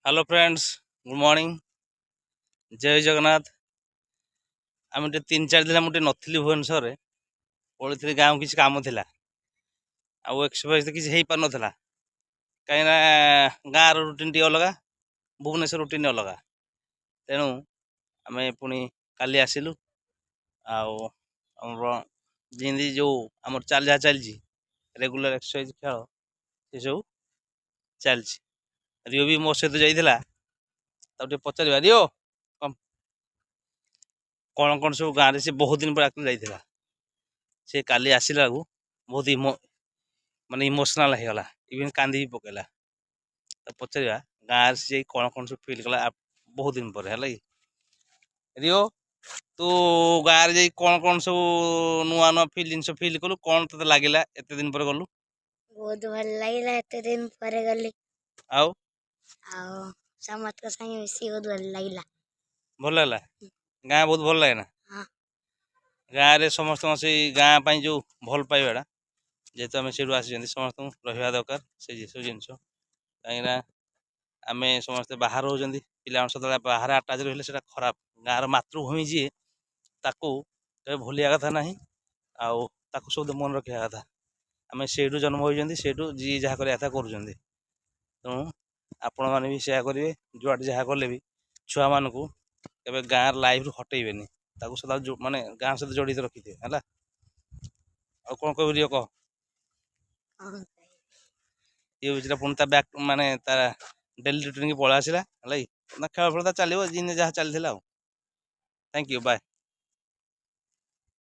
Hello friends, good morning, जय जगन्नाथ। आम तीन चार दिन मुझे नथी भुवनेश्वर पड़ी गाँव किसी काम थिला आउ एक्सरसाइज तो किसी हो पार नाला कहीं गाँव रुटीन टी अलग, भुवनेश्वर रुटीन अलग। तेणु आम पुणी काली आसिलु आमर जो आम चल जहाँ चलती रेगुलर एक्सरसाइज खेल से सब चलती। रियो भी मो सहित जाइए पचार रियो कौन कौन सब गाँव से बहुत दिन पर जाइए से काली आसला बहुत माने इमोशनाल होगला, इवन कांदी भी पकेला। तो पचार गाँव से कौन कौन सब फिल कला बहुत दिन पर है रियो तू गाँव में कौन कौन सब नुआ नुआ फिल जिन फिल कलु कौन ते लगे एत दिन पर गलु? बहुत भल लगे एत दिन पर गली आउ समत का संगे मिसी बहुत भल लगे भल है गाँ बहुत भल लगे ना। हाँ गाँव में समस्त से गाँ जो भल पाइबाटा जेहेतु आम से आसी समस्त रहा दरकार से सब जिन कहीं आम समस्त बाहर रोच पिला सदा बाहर आटाच रही है खराब। गाँव मातृभूमि जी ताकू कभी भूलिया कथा ना आउ सब मन रखा कथा। आम से जन्म होती से जी जहाँ कर तेणु आपण मैंने भी सेया करेंगे जुआटे जहाँ कले भी छुआ मान को गाँव लाइफ हटेबे सदा माने गाँव सहित जड़ित रखी थे है। कौन कह कह ये बुझला पुणी बैक माने डेली रुटीन की पड़ा आसला खेल फेल चलो जहाँ चलता। Thank you, bye.